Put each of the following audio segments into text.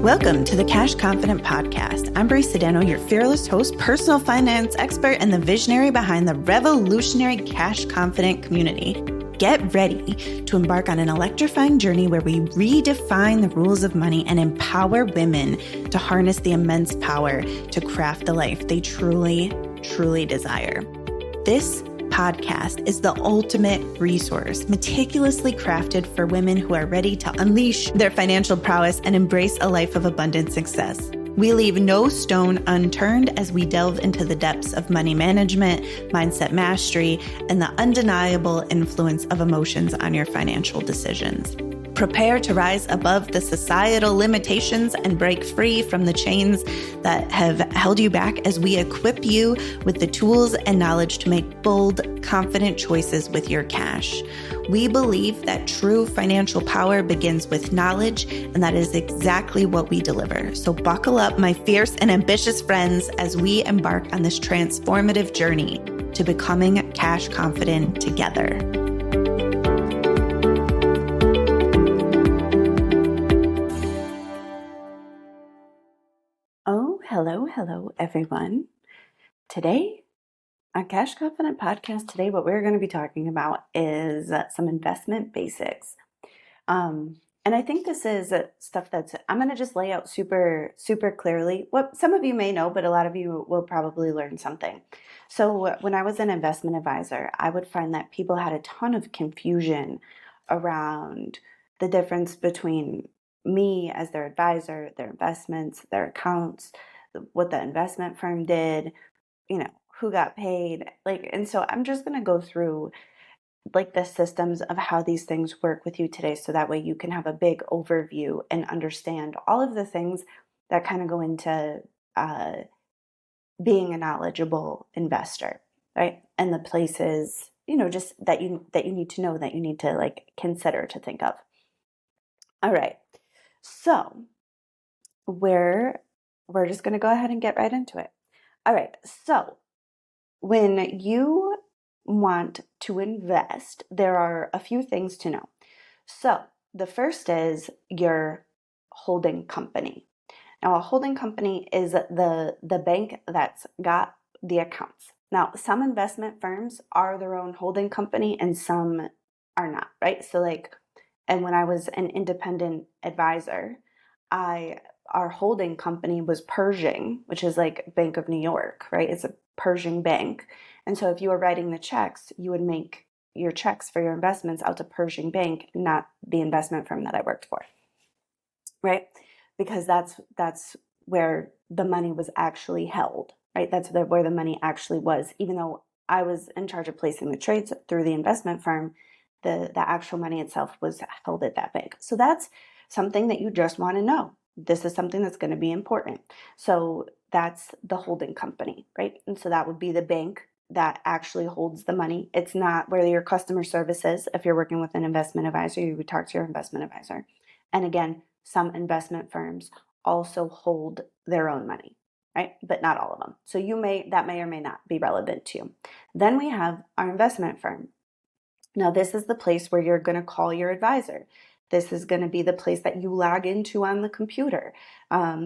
Welcome to the Cash Confident Podcast. I'm BRIE, your fearless host, personal finance expert, and the visionary behind the revolutionary Cash Confident community. Get ready to embark on an electrifying journey where we redefine the rules of money and empower women to harness the immense power to craft the life they truly, truly desire. This podcast is the ultimate resource, meticulously crafted for women who are ready to unleash their financial prowess and embrace a life of abundant success. We leave no stone unturned as we delve into the depths of money management, mindset mastery, and the undeniable influence of emotions on your financial decisions. Prepare to rise above the societal limitations and break free from the chains that have held you back as we equip you with the tools and knowledge to make bold, confident choices with your cash. We believe that true financial power begins with knowledge, and that is exactly what we deliver. So buckle up, my fierce and ambitious friends, as we embark on this transformative journey to becoming cash confident together. Hello, everyone. Today on Cash Confident Podcast, what we're going to be talking about is some investment basics. And I think this is stuff I'm going to just lay out super clearly. What some of you may know, but a lot of you will probably learn something. So when I was an investment advisor, I would find that people had a ton of confusion around the difference between me as their advisor, their investments, their accounts, what the investment firm did, who got paid, and so I'm just going to go through the systems of how these things work with you today, so that way you can have a big overview and understand all of the things that kind of go into being a knowledgeable investor, right? And the places, just that you need to know, that you need to consider, to think of. All right. So we're just going to go ahead and get right into it. All right. So when you want to invest, there are a few things to know. So the first is your holding company. Now, a holding company is the bank that's got the accounts. Now, some investment firms are their own holding company and some are not, right? So and when I was an independent advisor, our holding company was Pershing, which is like Bank of New York, right? It's a Pershing bank. And so if you were writing the checks, you would make your checks for your investments out to Pershing Bank, not the investment firm that I worked for, right? Because that's where the money was actually held, right? That's where the money actually was. Even though I was in charge of placing the trades through the investment firm, the actual money itself was held at that bank. So that's something that you just want to know. This is something that's going to be important. So that's the holding company, right? And so that would be the bank that actually holds the money. It's not where your customer service is. If you're working with an investment advisor, you would talk to your investment advisor. And again, some investment firms also hold their own money, right? But not all of them. So that may or may not be relevant to you. Then we have our investment firm. Now, this is the place where you're going to call your advisor. This is going to be the place that you log into on the computer.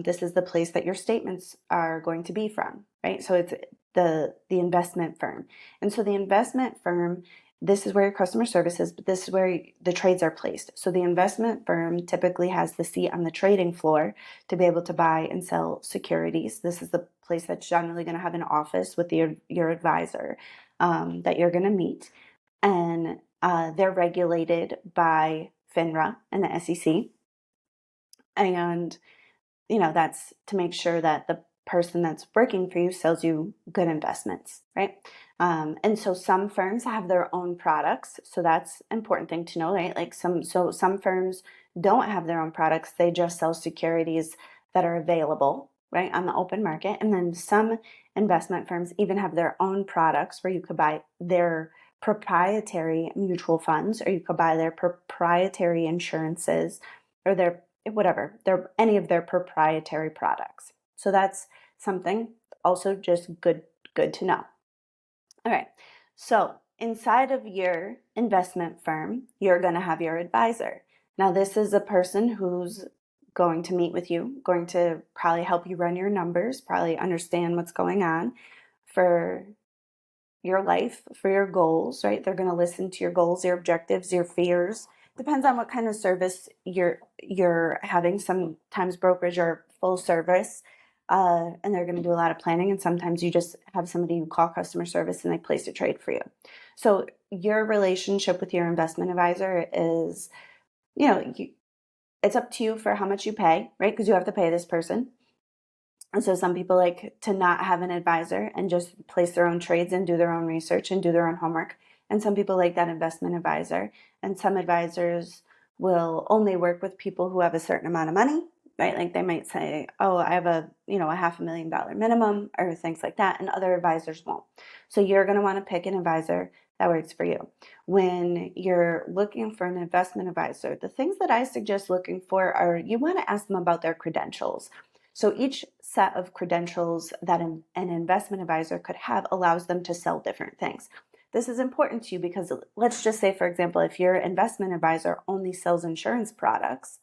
This is the place that your statements are going to be from, right? So it's the investment firm. And so the investment firm, this is where your customer service is, but this is where the trades are placed. So the investment firm typically has the seat on the trading floor to be able to buy and sell securities. This is the place that's generally going to have an office with your advisor that you're going to meet. And they're regulated by FINRA and the SEC. And, that's to make sure that the person that's working for you sells you good investments, right? And so some firms have their own products. So that's an important thing to know, right? Some firms don't have their own products. They just sell securities that are available, right, on the open market. And then some investment firms even have their own products where you could buy their proprietary mutual funds, or you could buy their proprietary insurances, or any of their proprietary products. So that's something also just good to know. All right. So inside of your investment firm, you're going to have your advisor. Now, this is a person who's going to meet with you, going to probably help you run your numbers, probably understand what's going on for your life, for your goals, right? They're going to listen to your goals, your objectives, your fears. Depends on what kind of service you're having. Sometimes brokerage or full service, and they're going to do a lot of planning. And sometimes you just have somebody who call customer service and they place a trade for you. So your relationship with your investment advisor is, it's up to you for how much you pay, right? Because you have to pay this person. And so some people like to not have an advisor and just place their own trades and do their own research and do their own homework. And some people like that investment advisor. And some advisors will only work with people who have a certain amount of money, right? Like they might say, oh, I have a $500,000 minimum or things like that. And other advisors won't. So you're going to want to pick an advisor that works for you. When you're looking for an investment advisor, the things that I suggest looking for are you want to ask them about their credentials. So each set of credentials that an investment advisor could have allows them to sell different things. This is important to you because let's just say, for example, if your investment advisor only sells insurance products,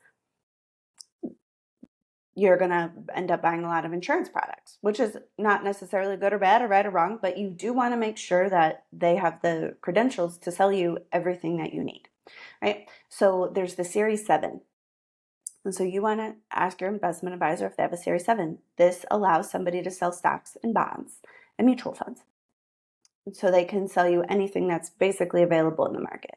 you're going to end up buying a lot of insurance products, which is not necessarily good or bad or right or wrong, but you do want to make sure that they have the credentials to sell you everything that you need, right? So there's the Series 7. And so you want to ask your investment advisor if they have a Series 7. This allows somebody to sell stocks and bonds and mutual funds. So they can sell you anything that's basically available in the market.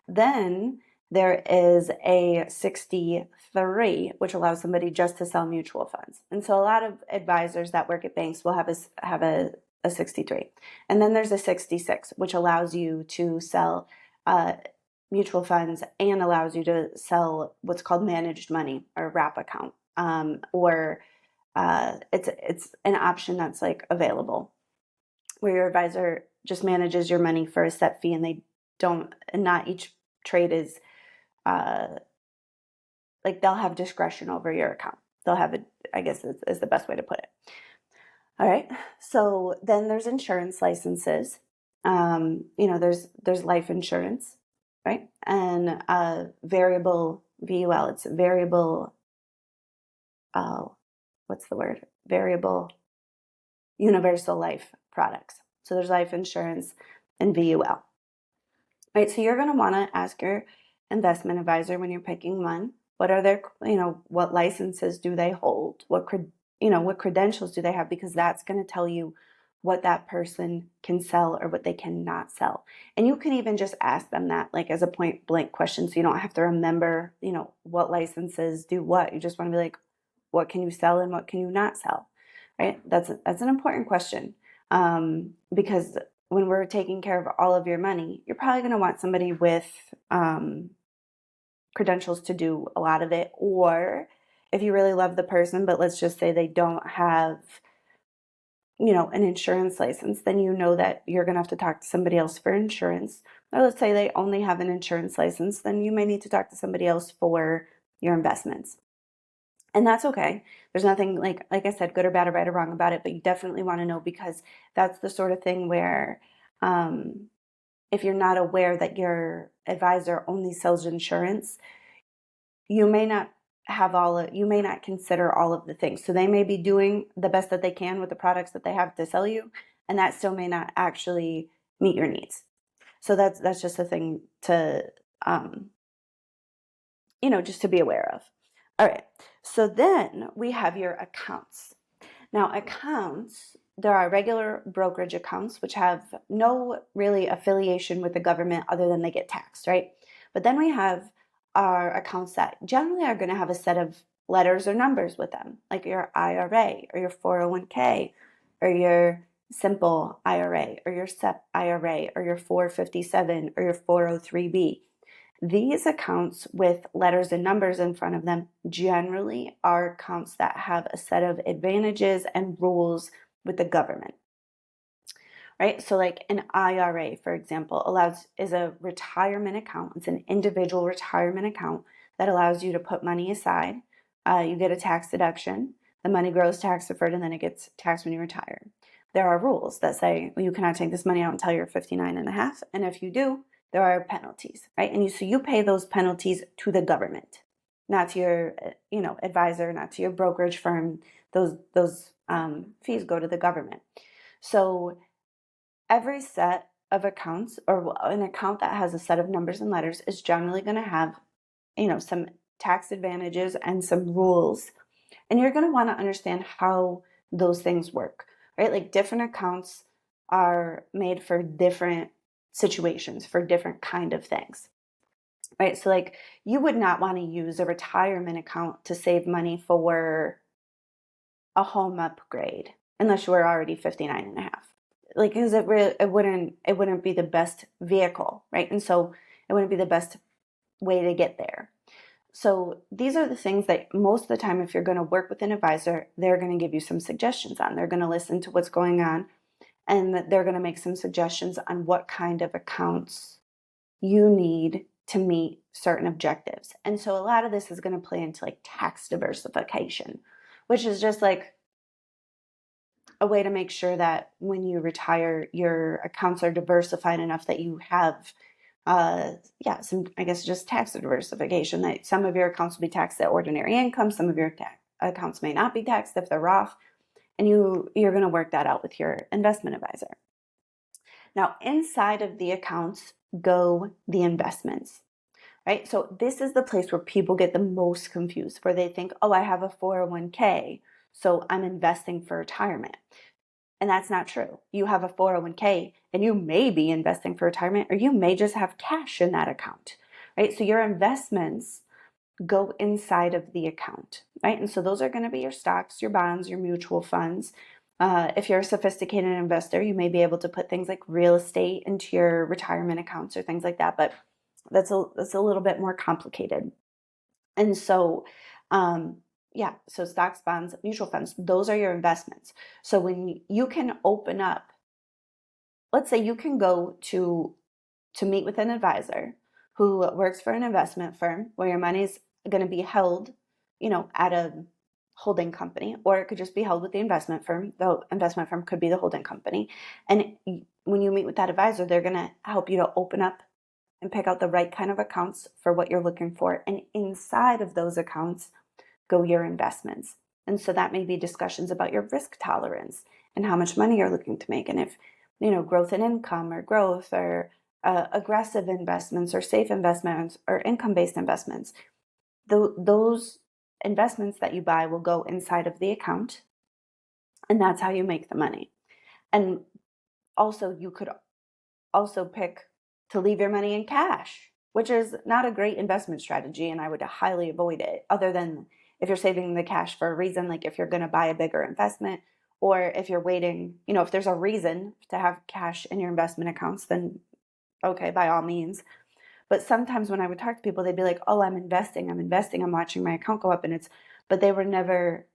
Then there is a 63, which allows somebody just to sell mutual funds. And so a lot of advisors that work at banks will have a 63. And then there's a 66, which allows you to sell mutual funds and allows you to sell what's called managed money or wrap account, or it's an option that's like available where your advisor just manages your money for a set fee and not each trade is like they'll have discretion over your account. They'll have it, I guess is the best way to put it. All right. So then there's insurance licenses. There's life insurance, right? And variable VUL. It's variable. What's the word? Variable universal life products. So there's life insurance and VUL. Right. So you're going to want to ask your investment advisor when you're picking one, what are their, what licenses do they hold? What credentials do they have? Because that's going to tell you what that person can sell or what they cannot sell. And you can even just ask them that like as a point blank question. So you don't have to remember, what licenses do what. You just want to be like, what can you sell and what can you not sell? Right? That's an important question. Because when we're taking care of all of your money, you're probably going to want somebody with credentials to do a lot of it. Or if you really love the person, but let's just say they don't have, an insurance license, then you know that you're going to have to talk to somebody else for insurance. Or let's say they only have an insurance license, then you may need to talk to somebody else for your investments. And that's okay. There's nothing like I said, good or bad or right or wrong about it, but you definitely want to know because that's the sort of thing where if you're not aware that your advisor only sells insurance, you may not consider all of the things. So they may be doing the best that they can with the products that they have to sell you, and that still may not actually meet your needs. So that's just a thing to just to be aware of. All right. So then we have your accounts. Now, accounts, there are regular brokerage accounts, which have no really affiliation with the government other than they get taxed, right? But then we have our accounts that generally are going to have a set of letters or numbers with them, like your IRA or your 401k or your simple IRA or your SEP IRA or your 457 or your 403b. These accounts with letters and numbers in front of them generally are accounts that have a set of advantages and rules with the government, right? So like an IRA, for example, is a retirement account. It's an individual retirement account that allows you to put money aside. You get a tax deduction. The money grows tax deferred and then it gets taxed when you retire. There are rules that say, well, you cannot take this money out until you're 59 and a half. And if you do, there are penalties, right? And so you pay those penalties to the government. not to your, advisor, not to your brokerage firm. Those fees go to the government. So every set of accounts, or an account that has a set of numbers and letters, is generally going to have, some tax advantages and some rules. And you're going to want to understand how those things work, right? Like different accounts are made for different situations, for different kind of things, right? So like you would not want to use a retirement account to save money for a home upgrade unless you were already 59 and a half. Like, because it wouldn't be the best vehicle, right? And so it wouldn't be the best way to get there. So these are the things that most of the time, if you're going to work with an advisor, they're going to give you some suggestions on. They're going to listen to what's going on, and they're going to make some suggestions on what kind of accounts you need to meet certain objectives. And so a lot of this is going to play into like tax diversification, which is just like a way to make sure that when you retire, your accounts are diversified enough that you have, some, I guess, just tax diversification, that some of your accounts will be taxed at ordinary income, some of your accounts may not be taxed if they're Roth, and you're going to work that out with your investment advisor. Now, inside of the accounts go the investments, right? So this is the place where people get the most confused, where they think, oh, I have a 401k, so I'm investing for retirement. And that's not true. You have a 401k and you may be investing for retirement, or you may just have cash in that account, right? So your investments go inside of the account, right? And so those are going to be your stocks, your bonds, your mutual funds. If you're a sophisticated investor, you may be able to put things like real estate into your retirement accounts or things like that, but that's a little bit more complicated. And so, so stocks, bonds, mutual funds, those are your investments. So when you can open up, let's say you can go to meet with an advisor who works for an investment firm where your money's going to be held, at a holding company, or it could just be held with the investment firm. The investment firm could be the holding company. And when you meet with that advisor, they're going to help you to open up and pick out the right kind of accounts for what you're looking for. And inside of those accounts go your investments. And so that may be discussions about your risk tolerance and how much money you're looking to make. And if, growth in income or growth, or aggressive investments or safe investments or income-based investments, those investments that you buy will go inside of the account. And that's how you make the money. And also, you could also pick to leave your money in cash, which is not a great investment strategy, and I would highly avoid it, other than if you're saving the cash for a reason, like if you're going to buy a bigger investment, or if you're waiting, if there's a reason to have cash in your investment accounts, then okay, by all means. But sometimes when I would talk to people, they'd be like, oh, I'm investing, I'm watching my account go up, but they never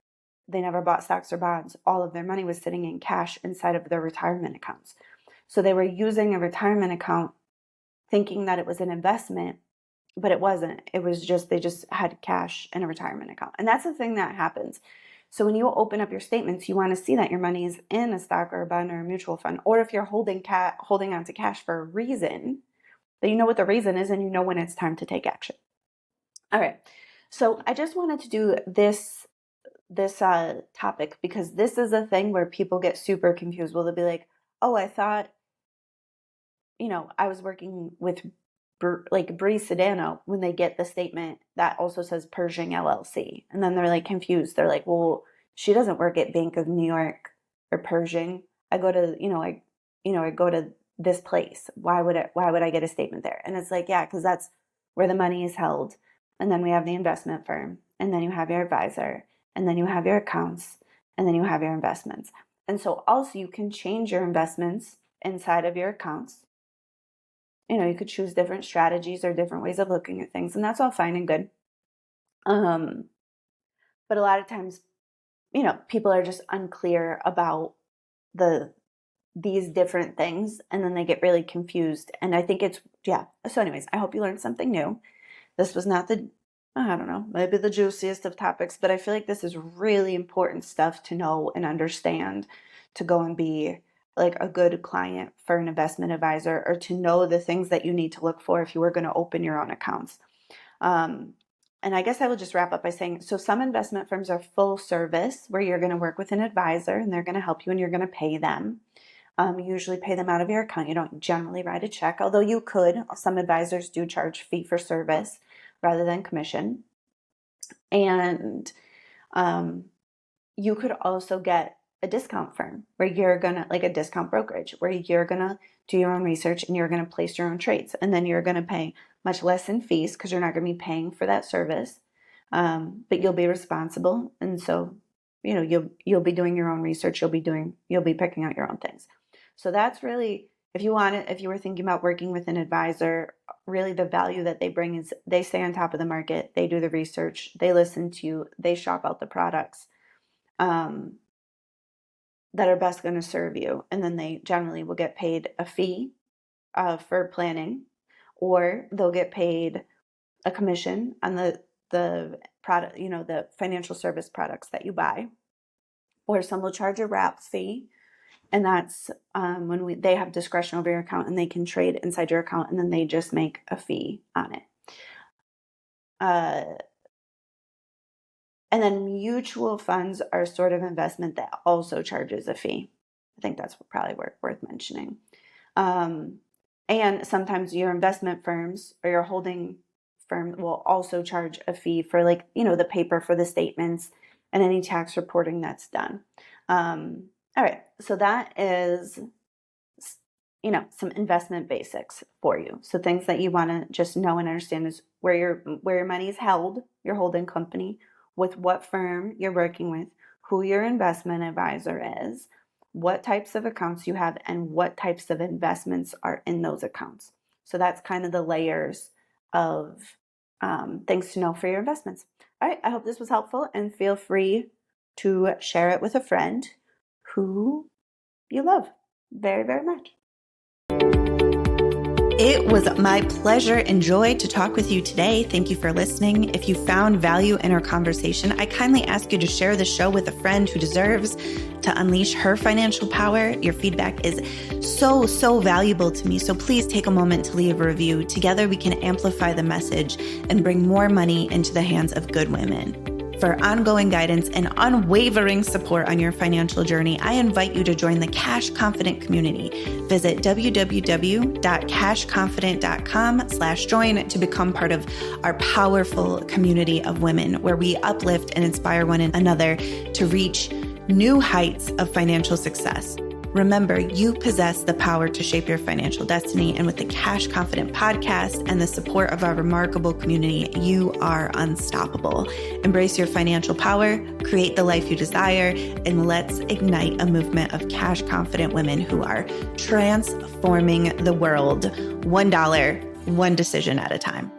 bought stocks or bonds. All of their money was sitting in cash inside of their retirement accounts. So they were using a retirement account thinking that it was an investment, but it wasn't. It was just, they just had cash in a retirement account. And that's the thing that happens. So when you open up your statements, you want to see that your money is in a stock or a bond or a mutual fund. Or if you're holding on to cash for a reason, that you know what the reason is and you know when it's time to take action. All right. So I just wanted to do this topic because this is a thing where people get super confused. Well, they'll be like, oh, I thought, I was working with like BRIE Sedano, when they get the statement that also says Pershing LLC. And then they're like confused. They're like, well, she doesn't work at Bank of New York or Pershing. I go to, I go to this place. Why would I get a statement there? And it's like, yeah, because that's where the money is held. And then we have the investment firm, and then you have your advisor, and then you have your accounts, and then you have your investments. And so also you can change your investments inside of your accounts. You could choose different strategies or different ways of looking at things, and that's all fine and good. But a lot of times, people are just unclear about these different things, and then they get really confused. And I think So anyways, I hope you learned something new. This was not I don't know, maybe the juiciest of topics, but I feel like this is really important stuff to know and understand to go and be like a good client for an investment advisor, or to know the things that you need to look for if you were going to open your own accounts. And I guess I will just wrap up by saying, so some investment firms are full service where you're going to work with an advisor and they're going to help you and you're going to pay them. You usually pay them out of your account. You don't generally write a check, although you could. Some advisors do charge fee for service rather than commission. And you could also get a discount firm where you're gonna, like a discount brokerage, where you're gonna do your own research and you're gonna place your own trades, and then you're gonna pay much less in fees because you're not gonna be paying for that service, but you'll be responsible, and so you'll be doing your own research. You'll be picking out your own things. So that's really, if you were thinking about working with an advisor, really the value that they bring is they stay on top of the market, they do the research, they listen to you, they shop out the products that are best going to serve you. And then they generally will get paid a fee for planning, or they'll get paid a commission on the product, the financial service products that you buy, or some will charge a wrap fee. And that's when they have discretion over your account and they can trade inside your account, and then they just make a fee on it. And then mutual funds are sort of investment that also charges a fee. I think that's probably worth mentioning. And sometimes your investment firms or your holding firm will also charge a fee for the paper for the statements and any tax reporting that's done. All right, so that is some investment basics for you. So things that you want to just know and understand is where your money is held, your holding company, with what firm you're working with, who your investment advisor is, what types of accounts you have, and what types of investments are in those accounts. So that's kind of the layers of things to know for your investments. All right, I hope this was helpful, and feel free to share it with a friend who you love very, very much. It was my pleasure and joy to talk with you today. Thank you for listening. If you found value in our conversation, I kindly ask you to share the show with a friend who deserves to unleash her financial power. Your feedback is so, so valuable to me. So please take a moment to leave a review. Together we can amplify the message and bring more money into the hands of good women. For ongoing guidance and unwavering support on your financial journey, I invite you to join the Cash Confident community. Visit www.cashconfident.com/join to become part of our powerful community of women, where we uplift and inspire one another to reach new heights of financial success. Remember, you possess the power to shape your financial destiny, and with the Cash Confident podcast and the support of our remarkable community, you are unstoppable. Embrace your financial power, create the life you desire, and let's ignite a movement of cash confident women who are transforming the world $1, one decision at a time.